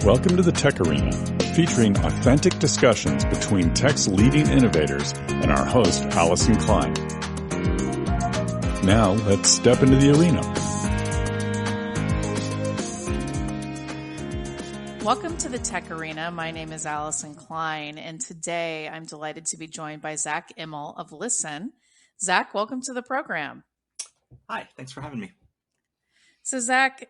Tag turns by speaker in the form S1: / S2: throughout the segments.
S1: Welcome to the TechArena, featuring authentic discussions between tech's leading innovators and our host, Allyson Klein. Now, let's step into the arena.
S2: Welcome to the TechArena. My name is Allyson Klein, and today I'm delighted to be joined by Zac Imel of Lyssn. Zac, welcome to the program.
S3: Hi, thanks for having me.
S2: So Zac,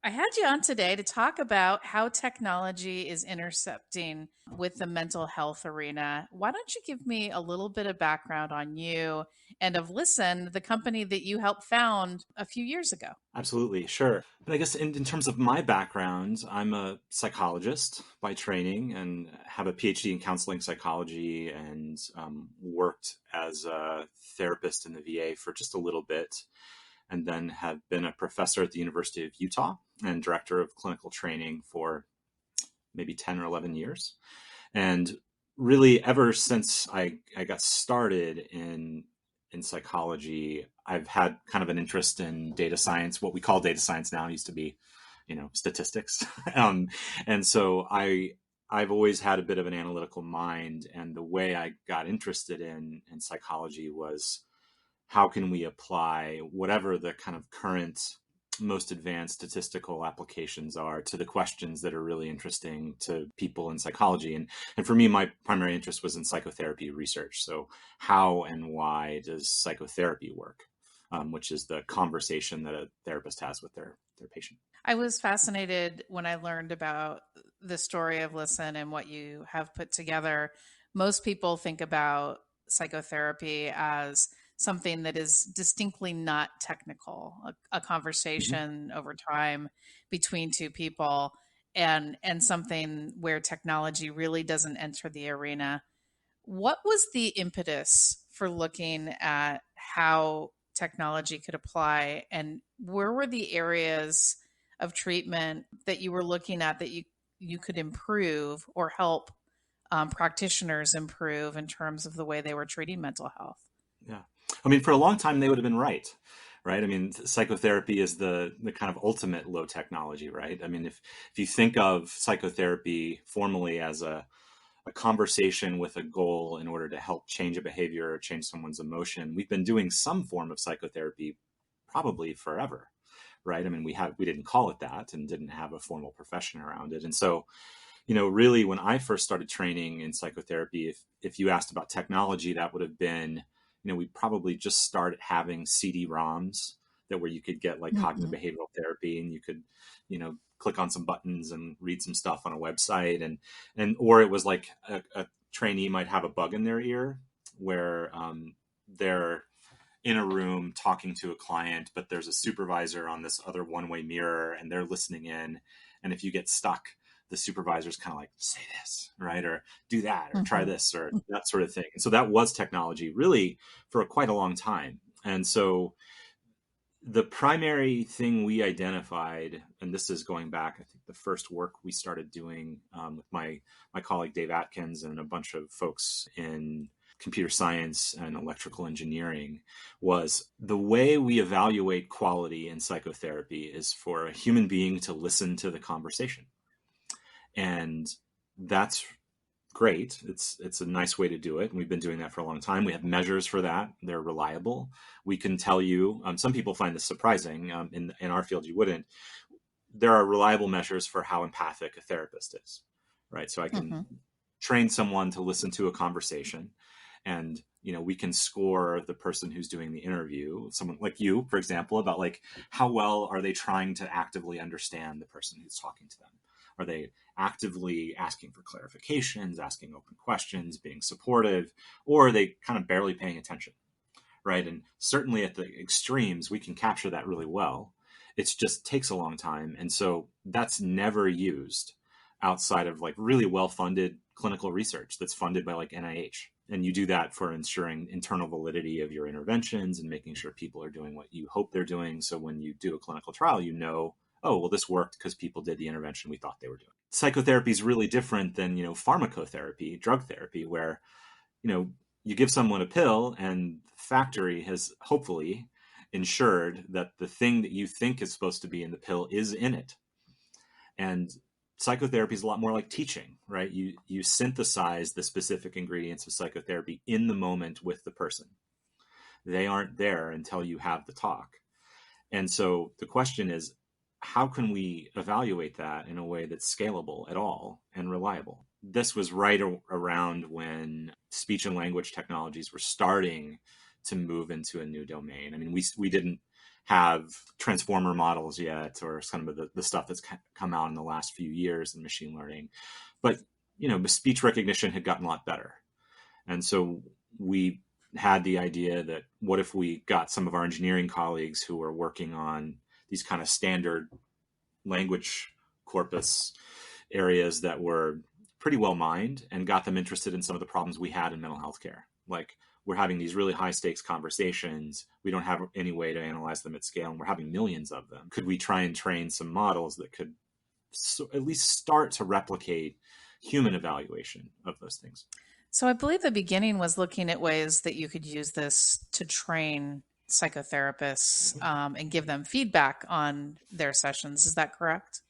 S2: I had you on today to talk about how technology is intercepting with the mental health arena. Why don't you give me a little bit of background on you and of Lyssn, the company that you helped found a few years ago?
S3: Absolutely, sure. But I guess in terms of my background, I'm a psychologist by training and have a PhD in counseling psychology and worked as a therapist in the VA for just a little bit, and then have been a professor at the University of Utah and director of clinical training for maybe 10 or 11 years. And really, ever since I got started in psychology, I've had kind of an interest in data science. What we call data science now used to be, statistics. And so I've always had a bit of an analytical mind. And the way I got interested in psychology was, how can we apply whatever the kind of current most advanced statistical applications are to the questions that are really interesting to people in psychology. And for me, my primary interest was in psychotherapy research. So how and why does psychotherapy work? Which is the conversation that a therapist has with their patient.
S2: I was fascinated when I learned about the story of Lyssn and what you have put together. Most people think about psychotherapy as something that is distinctly not technical, a conversation over time between two people, and something where technology really doesn't enter the arena. What was the impetus for looking at how technology could apply, and where were the areas of treatment that you were looking at that you could improve or help practitioners improve in terms of the way they were treating mental health?
S3: Yeah. I mean, for a long time, they would have been right? I mean, psychotherapy is the kind of ultimate low technology, right? I mean, if you think of psychotherapy formally as a conversation with a goal in order to help change a behavior or change someone's emotion, we've been doing some form of psychotherapy probably forever, right? I mean, we didn't call it that and didn't have a formal profession around it. And so, really, when I first started training in psychotherapy, if you asked about technology, that would have been, we probably just started having CD-ROMs that where you could get like cognitive behavioral therapy, and you could, click on some buttons and read some stuff on a website, or it was like a trainee might have a bug in their ear where they're in a room talking to a client, but there's a supervisor on this other one-way mirror and they're listening in. And if you get stuck, the supervisor's kind of like, say this, right? Or do that, or try this, or that sort of thing. And so that was technology really for quite a long time. And so the primary thing we identified, and this is going back, I think the first work we started doing with my colleague Dave Atkins and a bunch of folks in computer science and electrical engineering, was the way we evaluate quality in psychotherapy is for a human being to listen to the conversation. And that's great. It's a nice way to do it. And we've been doing that for a long time. We have measures for that. They're reliable. We can tell you, some people find this surprising. In our field, you wouldn't. There are reliable measures for how empathic a therapist is, right? So I can train someone to listen to a conversation, and we can score the person who's doing the interview, someone like you, for example, about like how well are they trying to actively understand the person who's talking to them. Are they actively asking for clarifications, asking open questions, being supportive, or are they kind of barely paying attention, right? And certainly at the extremes, we can capture that really well. It just takes a long time. And so that's never used outside of like really well-funded clinical research that's funded by like NIH. And you do that for ensuring internal validity of your interventions and making sure people are doing what you hope they're doing. So when you do a clinical trial, oh, well, this worked because people did the intervention we thought they were doing. Psychotherapy is really different than, pharmacotherapy, drug therapy, where, you give someone a pill and the factory has hopefully ensured that the thing that you think is supposed to be in the pill is in it. And psychotherapy is a lot more like teaching, right? You synthesize the specific ingredients of psychotherapy in the moment with the person. They aren't there until you have the talk. And so the question is, how can we evaluate that in a way that's scalable at all and reliable? This was right around when speech and language technologies were starting to move into a new domain. I mean, we didn't have transformer models yet, or some of the stuff that's come out in the last few years in machine learning. But, speech recognition had gotten a lot better. And so we had the idea that what if we got some of our engineering colleagues who were working on these kind of standard language corpus areas that were pretty well mined, and got them interested in some of the problems we had in mental health care. Like, we're having these really high stakes conversations. We don't have any way to analyze them at scale, and we're having millions of them. Could we try and train some models that could at least start to replicate human evaluation of those things?
S2: So I believe the beginning was looking at ways that you could use this to train psychotherapists and give them feedback on their sessions. Is that correct?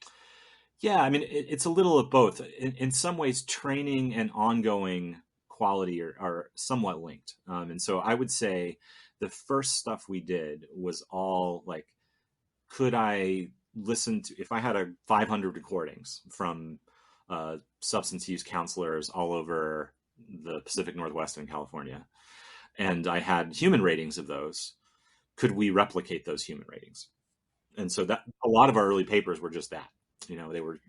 S3: Yeah, I mean, it's a little of both. In some ways, training and ongoing quality are somewhat linked. And so I would say the first stuff we did was all like, could I listen to, if I had 500 recordings from substance use counselors all over the Pacific Northwest and California, and I had human ratings of those, could we replicate those human ratings? And so that a lot of our early papers were just that. They were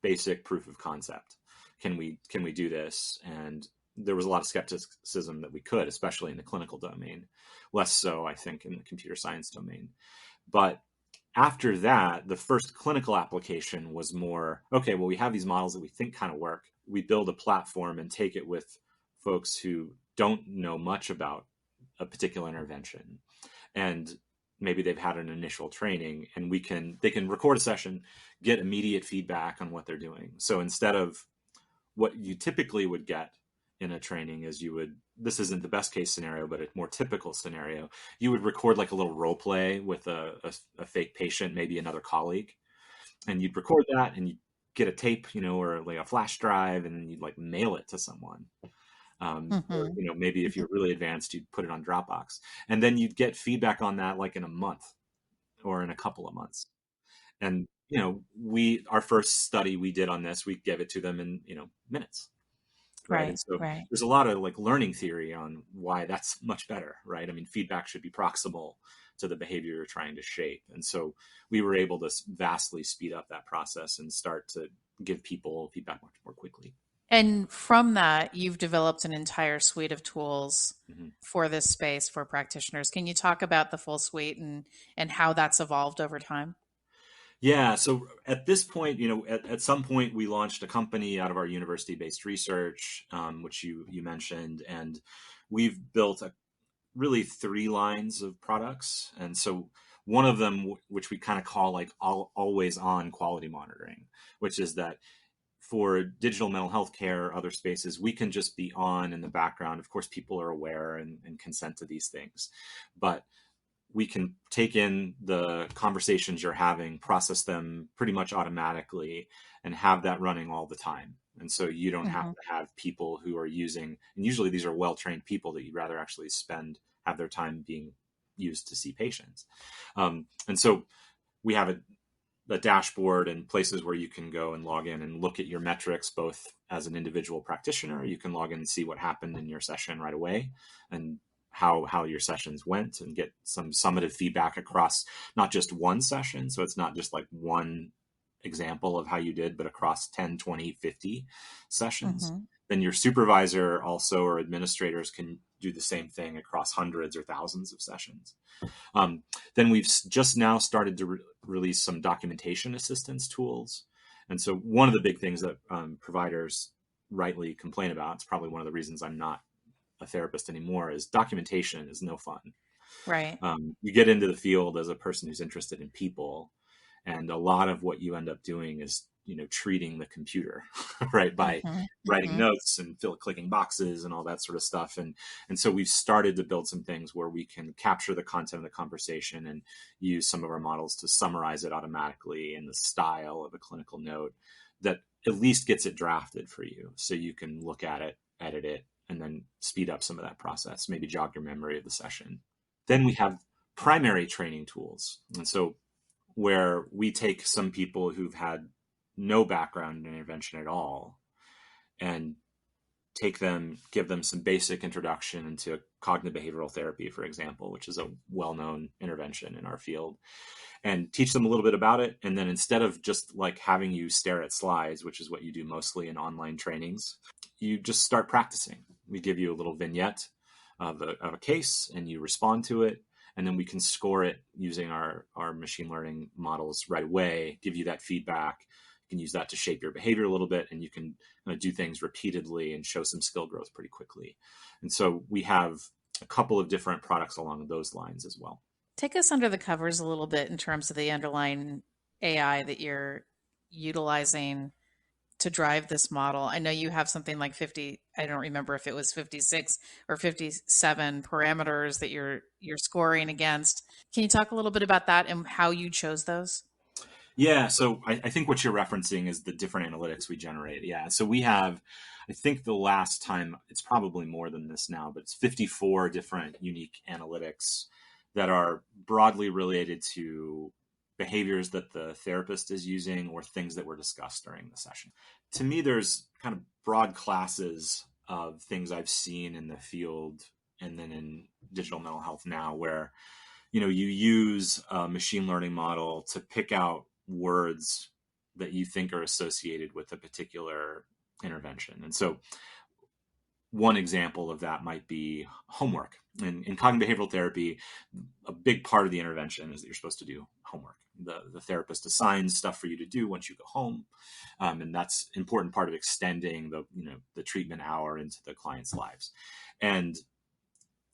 S3: basic proof of concept. Can we do this? And there was a lot of skepticism that we could, especially in the clinical domain, less so, I think, in the computer science domain. But after that, the first clinical application was more, okay, well, we have these models that we think kind of work. We build a platform and take it with folks who don't know much about a particular intervention. And maybe they've had an initial training, and they can record a session, get immediate feedback on what they're doing. So instead of what you typically would get in a training is this isn't the best case scenario, but a more typical scenario, you would record like a little role play with a fake patient, maybe another colleague, and you'd record that, and you'd get a tape, or like a flash drive, and then you'd like mail it to someone. Or, maybe if you're really advanced, you'd put it on Dropbox, and then you'd get feedback on that like in a month or in a couple of months. And, our first study we did on this, we gave it to them in, minutes. Right. And so there's a lot of like learning theory on why that's much better, right? I mean, feedback should be proximal to the behavior you're trying to shape. And so we were able to vastly speed up that process and start to give people feedback much more quickly.
S2: And from that, you've developed an entire suite of tools for this space for practitioners. Can you talk about the full suite and how that's evolved over time?
S3: Yeah. So at this point, at some point we launched a company out of our university-based research, which you mentioned, and we've built really 3 lines of products. And so one of them, which we kind of call like always on quality monitoring, which is that for digital mental health care, other spaces, we can just be on in the background. Of course, people are aware and consent to these things, but we can take in the conversations you're having, process them pretty much automatically, and have that running all the time. And so you don't have to have people who are using, and usually these are well-trained people that you'd rather actually have their time being used to see patients. And so we have a dashboard and places where you can go and log in and look at your metrics, both as an individual practitioner. You can log in and see what happened in your session right away, and how your sessions went, and get some summative feedback across not just one session. So it's not just like one example of how you did, but across 10, 20, 50 sessions. Then your supervisor also, or administrators, can do the same thing across hundreds or thousands of sessions. Then we've just now started to release some documentation assistance tools. And so one of the big things that providers rightly complain about, it's probably one of the reasons I'm not a therapist anymore, is documentation is no fun.
S2: Right.
S3: You get into the field as a person who's interested in people, and a lot of what you end up doing is, treating the computer, right, by writing notes and clicking boxes and all that sort of stuff. And so we've started to build some things where we can capture the content of the conversation and use some of our models to summarize it automatically in the style of a clinical note, that at least gets it drafted for you so you can look at it, edit it, and then speed up some of that process, maybe jog your memory of the session. Then we have primary training tools. And so where we take some people who've had no background in intervention at all and take them, give them some basic introduction into cognitive behavioral therapy, for example, which is a well-known intervention in our field, and teach them a little bit about it. And then instead of just like having you stare at slides, which is what you do mostly in online trainings, you just start practicing. We give you a little vignette of a case and you respond to it. And then we can score it using our machine learning models right away, give you that feedback. You can use that to shape your behavior a little bit, and you can do things repeatedly and show some skill growth pretty quickly. And so we have a couple of different products along those lines as well.
S2: Take us under the covers a little bit in terms of the underlying AI that you're utilizing to drive this model. I know you have something like 50, I don't remember if it was 56 or 57 parameters that you're scoring against. Can you talk a little bit about that and how you chose those?
S3: Yeah, so I think what you're referencing is the different analytics we generate. Yeah, so we have, I think the last time, it's probably more than this now, but it's 54 different unique analytics that are broadly related to behaviors that the therapist is using or things that were discussed during the session. To me, there's kind of broad classes of things I've seen in the field and then in digital mental health now where, you use a machine learning model to pick out words that you think are associated with a particular intervention. And so one example of that might be homework. In cognitive behavioral therapy, a big part of the intervention is that you're supposed to do homework. The therapist assigns stuff for you to do once you go home. And that's an important part of extending the treatment hour into the client's lives. And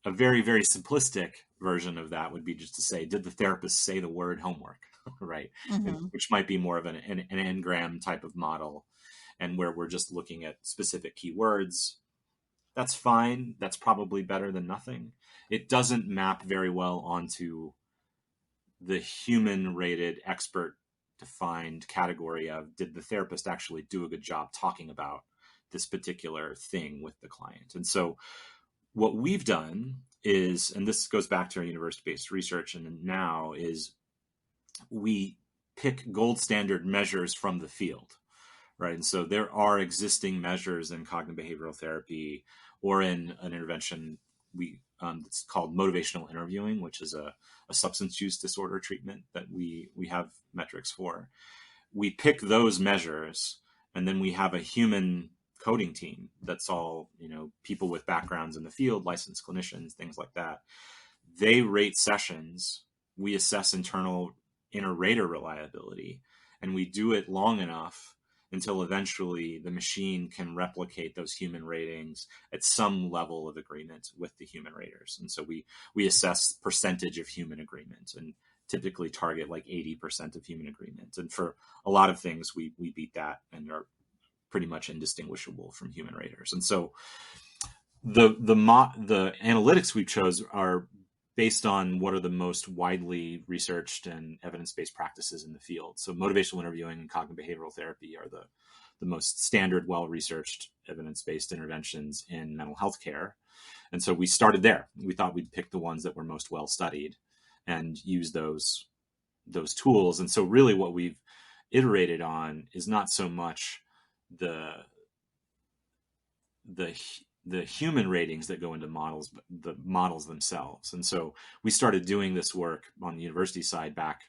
S3: a very, very simplistic version of that would be just to say, did the therapist say the word homework, right?
S2: Mm-hmm.
S3: Which might be more of an engram type of model, and where we're just looking at specific keywords. That's fine. That's probably better than nothing. It doesn't map very well onto the human-rated, expert-defined category of, did the therapist actually do a good job talking about this particular thing with the client? And so what we've done is, and this goes back to our university-based research and now, is we pick gold standard measures from the field, right? And so there are existing measures in cognitive behavioral therapy or in an intervention it's called motivational interviewing, which is a substance use disorder treatment that we have metrics for. We pick those measures, and then we have a human coding team that's all people with backgrounds in the field, licensed clinicians, things like that. They rate sessions. We assess internal inter-rater reliability, and we do it long enough until eventually the machine can replicate those human ratings at some level of agreement with the human raters. And so we assess percentage of human agreement and typically target like 80% of human agreement. And for a lot of things, we beat that and are pretty much indistinguishable from human raters. And so the analytics we chose are based on what are the most widely researched and evidence-based practices in the field. So motivational interviewing and cognitive behavioral therapy are the most standard, well-researched, evidence-based interventions in mental health care. And so we started there. We thought we'd pick the ones that were most well-studied and use those tools. And so really what we've iterated on is not so much the human ratings that go into models, but the models themselves. And so we started doing this work on the university side back,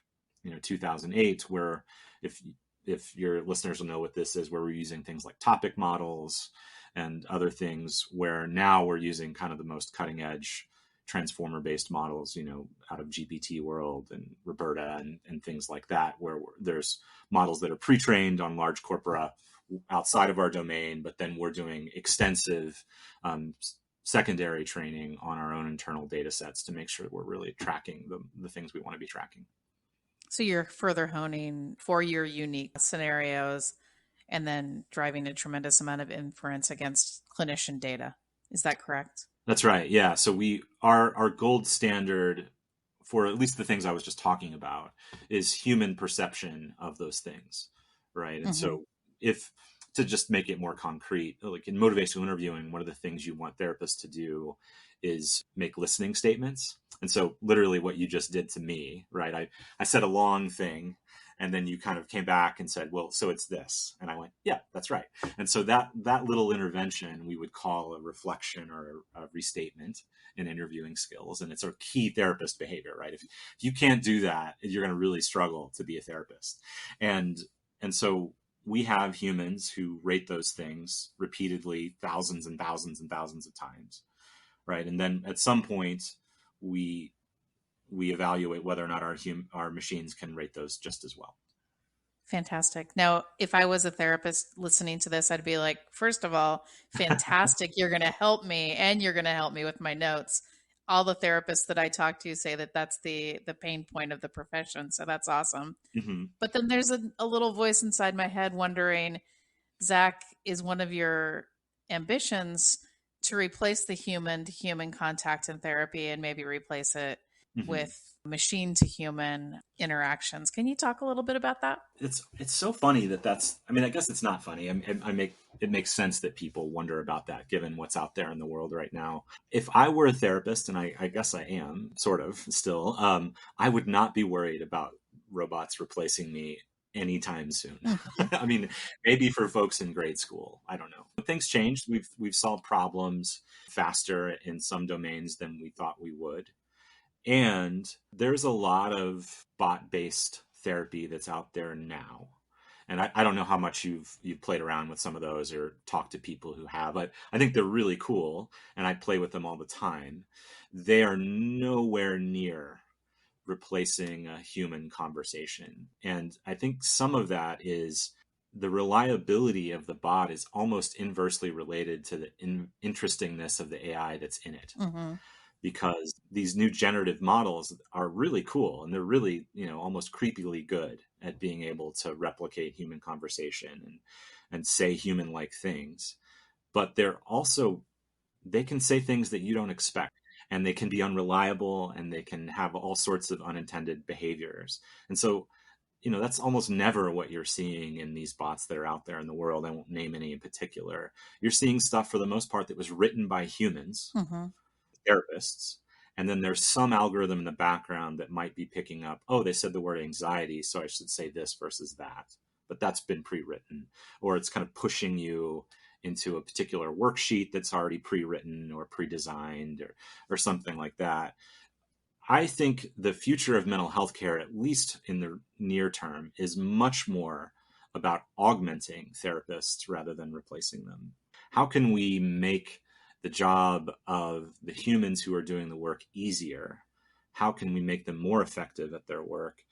S3: 2008, where if your listeners will know what this is, where we're using things like topic models and other things, where now we're using kind of the most cutting edge transformer-based models, out of GPT world and Roberta and things like that, where there's models that are pre-trained on large corpora outside of our domain, but then we're doing extensive secondary training on our own internal data sets to make sure that we're really tracking the things we want to be tracking.
S2: So you're further honing for your unique scenarios and then driving a tremendous amount of inference against clinician data. Is that correct?
S3: That's right. Yeah. So our gold standard for at least the things I was just talking about is human perception of those things. Right. And so if to just make it more concrete, like in motivational interviewing, one of the things you want therapists to do is make listening statements. And so literally what you just did to me, right? I said a long thing, and then you kind of came back and said, well, so it's this. And I went, yeah, that's right. And so that little intervention we would call a reflection or a restatement in interviewing skills. And it's a key therapist behavior, right? If you can't do that, you're going to really struggle to be a therapist. And so we have humans who rate those things repeatedly, thousands and thousands and thousands of times, right? And then at some point, we evaluate whether or not our machines can rate those just as well.
S2: Fantastic. Now, if I was a therapist listening to this, I'd be like, first of all, fantastic. You're going to help me, and you're going to help me with my notes. All the therapists that I talk to say that that's the pain point of the profession. So that's awesome.
S3: Mm-hmm.
S2: But then there's a little voice inside my head wondering, Zac, is one of your ambitions to replace the human to human contact in therapy and maybe replace it with machine to human interactions? Can you talk a little bit about that?
S3: It's so funny that's, I mean, I guess it's not funny. It makes sense that people wonder about that given what's out there in the world right now. If I were a therapist, and I guess I am sort of still, I would not be worried about robots replacing me anytime soon. I mean, maybe for folks in grade school, I don't know. But things changed. We've solved problems faster in some domains than we thought we would. And there's a lot of bot-based therapy that's out there now. And I don't know how much you've played around with some of those or talked to people who have, but I think they're really cool. And I play with them all the time. They are nowhere near replacing a human conversation. And I think some of that is the reliability of the bot is almost inversely related to the interestingness of the AI that's in it.
S2: Mm-hmm.
S3: Because these new generative models are really cool, and they're really, almost creepily good at being able to replicate human conversation and say human-like things. But they can say things that you don't expect, and they can be unreliable, and they can have all sorts of unintended behaviors. And so, that's almost never what you're seeing in these bots that are out there in the world. I won't name any in particular. You're seeing stuff for the most part that was written by humans.
S2: Mm-hmm.
S3: Therapists, and then there's some algorithm in the background that might be picking up, oh, they said the word anxiety, so I should say this versus that, but that's been pre-written, or it's kind of pushing you into a particular worksheet that's already pre-written or pre-designed or something like that. I think the future of mental health care, at least in the near term, is much more about augmenting therapists rather than replacing them. How can we make the job of the humans who are doing the work easier? How can we make them more effective at their work,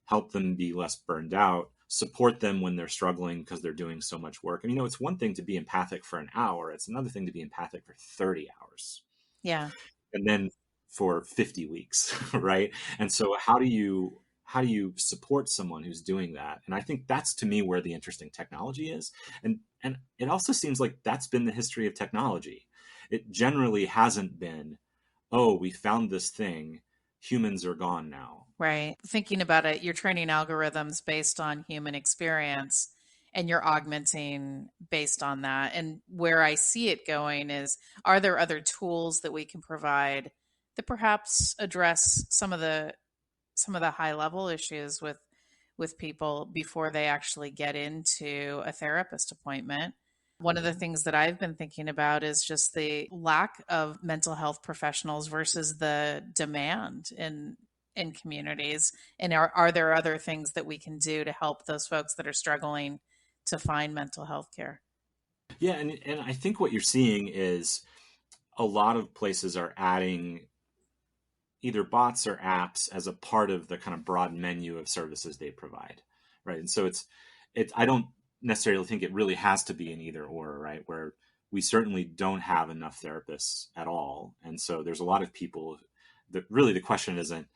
S3: help them be less burned out, support them when they're struggling because they're doing so much work? And, it's one thing to be empathic for an hour. It's another thing to be empathic for 30 hours.
S2: Yeah.
S3: And then for 50 weeks, right? And so how do you support someone who's doing that? And I think that's, to me, where the interesting technology is. And it also seems like that's been the history of technology. It generally hasn't been, oh, we found this thing, humans are gone now.
S2: Right. Thinking about it, you're training algorithms based on human experience, and you're augmenting based on that. And where I see it going is, are there other tools that we can provide that perhaps address some of the high level issues with people before they actually get into a therapist appointment? One of the things that I've been thinking about is just the lack of mental health professionals versus the demand in communities. And are there other things that we can do to help those folks that are struggling to find mental health care?
S3: Yeah, and I think what you're seeing is a lot of places are adding either bots or apps as a part of the kind of broad menu of services they provide, right? And so I don't necessarily think it really has to be an either or, right? Where we certainly don't have enough therapists at all. And so there's a lot of people that really the question isn't,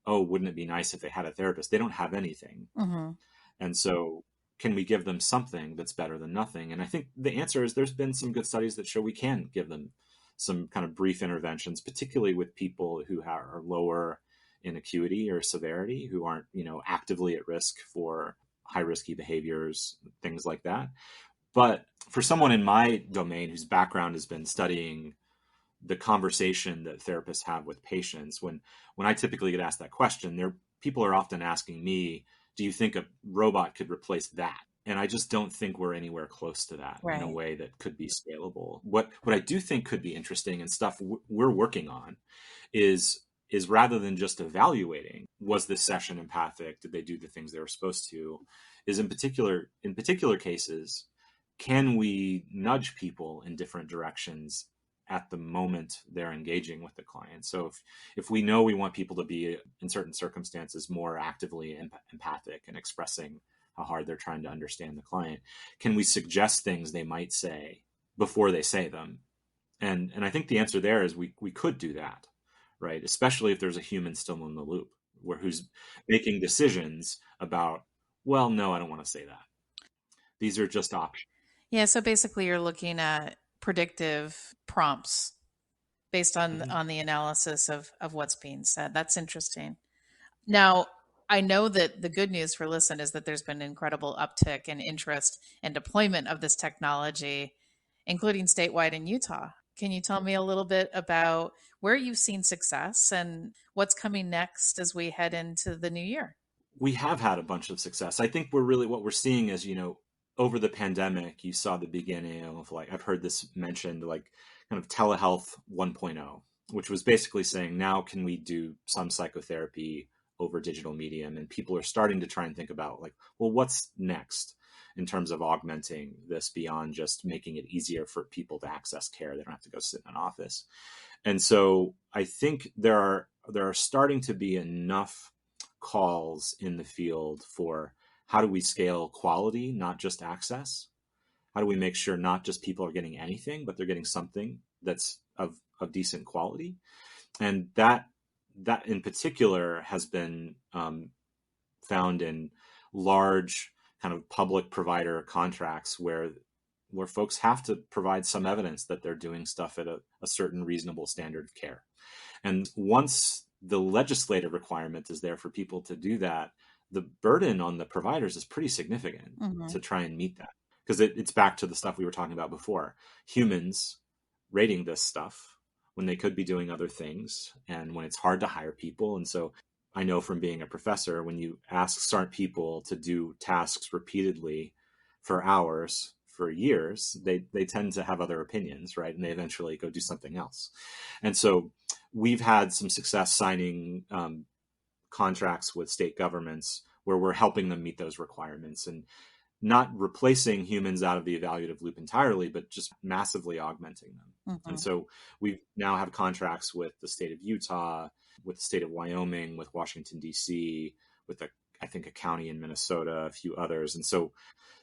S3: oh, wouldn't it be nice if they had a therapist? They don't have anything.
S2: Mm-hmm.
S3: And so can we give them something that's better than nothing? And I think the answer is there's been some good studies that show we can give them some kind of brief interventions, particularly with people who are lower in acuity or severity, who aren't, actively at risk for high risky behaviors, things like that. But for someone in my domain whose background has been studying the conversation that therapists have with patients, when I typically get asked that question, people are often asking me, do you think a robot could replace that? And I just don't think we're anywhere close to that in a way that could be scalable. What I do think could be interesting and stuff we're working on is rather than just evaluating, was this session empathic? Did they do the things they were supposed to? Is in particular cases, can we nudge people in different directions at the moment they're engaging with the client? So if we know we want people to be in certain circumstances more actively empathic and expressing how hard they're trying to understand the client, can we suggest things they might say before they say them? And I think the answer there is we could do that, right? Especially if there's a human still in the loop who's making decisions about, well, no, I don't want to say that. These are just options.
S2: Yeah. So basically you're looking at predictive prompts based on the analysis of what's being said. That's interesting. Now, I know that the good news for Lyssn is that there's been an incredible uptick in interest and deployment of this technology, including statewide in Utah. Can you tell me a little bit about where you've seen success and what's coming next as we head into the new year?
S3: We have had a bunch of success. I think what we're seeing is, over the pandemic, you saw the beginning of, like, I've heard this mentioned, like kind of telehealth 1.0, which was basically saying, now can we do some psychotherapy over digital medium? And people are starting to try and think about, like, well, what's next in terms of augmenting this beyond just making it easier for people to access care. They don't have to go sit in an office. And so I think there are starting to be enough calls in the field for how do we scale quality, not just access? How do we make sure not just people are getting anything, but they're getting something that's of decent quality? And that in particular has been found in large kind of public provider contracts where folks have to provide some evidence that they're doing stuff at a certain reasonable standard of care. And once the legislative requirement is there for people to do that, the burden on the providers is pretty significant to try and meet that. Because it's back to the stuff we were talking about before. Humans rating this stuff when they could be doing other things, and when it's hard to hire people. And so I know from being a professor, when you ask smart people to do tasks repeatedly for hours, for years, they tend to have other opinions, right? And they eventually go do something else. And so we've had some success signing contracts with state governments where we're helping them meet those requirements, and not replacing humans out of the evaluative loop entirely, but just massively augmenting them. And so we now have contracts with the state of Utah, with the state of Wyoming, with Washington, D.C., with I think a county in Minnesota, a few others. And so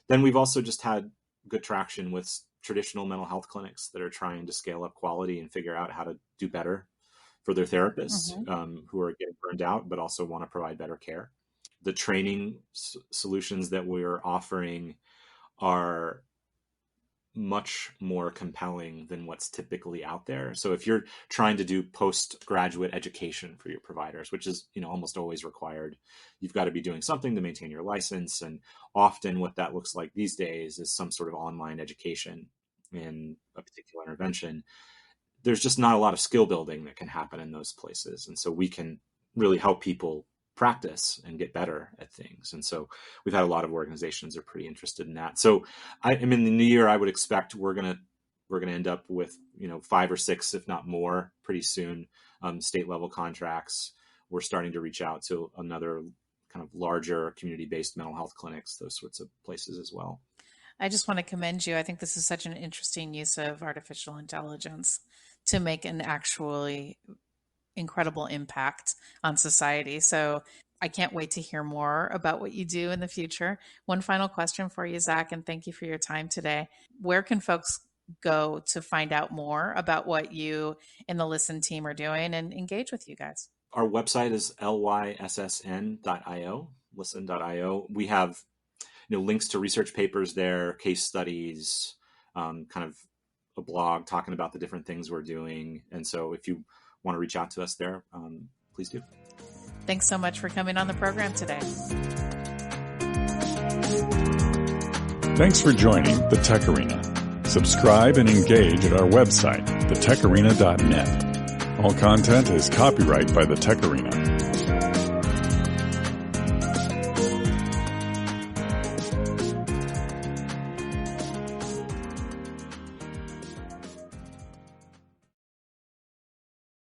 S3: then we've also just had good traction with traditional mental health clinics that are trying to scale up quality and figure out how to do better for their therapists who are getting burned out, but also want to provide better care. The training solutions that we're offering are much more compelling than what's typically out there. So if you're trying to do postgraduate education for your providers, which is, almost always required, you've got to be doing something to maintain your license. And often what that looks like these days is some sort of online education in a particular intervention. There's just not a lot of skill building that can happen in those places. And so we can really help people practice and get better at things. And so we've had a lot of organizations are pretty interested in that. So in the new year, I would expect we're going to end up with, 5 or 6, if not more, pretty soon, state level contracts. We're starting to reach out to another kind of larger community-based mental health clinics, those sorts of places as well.
S2: I just want to commend you. I think this is such an interesting use of artificial intelligence to make an actually incredible impact on society. So I can't wait to hear more about what you do in the future. One final question for you, Zac, and thank you for your time today. Where can folks go to find out more about what you and the Lyssn team are doing and engage with you guys?
S3: Our website is lyssn.io, lyssn.io. We have links to research papers there, case studies, kind of a blog talking about the different things we're doing. And so if you want to reach out to us there, please do.
S2: Thanks so much for coming on the program today.
S1: Thanks for joining the Tech Arena. Subscribe and engage at our website, thetecharena.net. All content is copyright by the Tech Arena.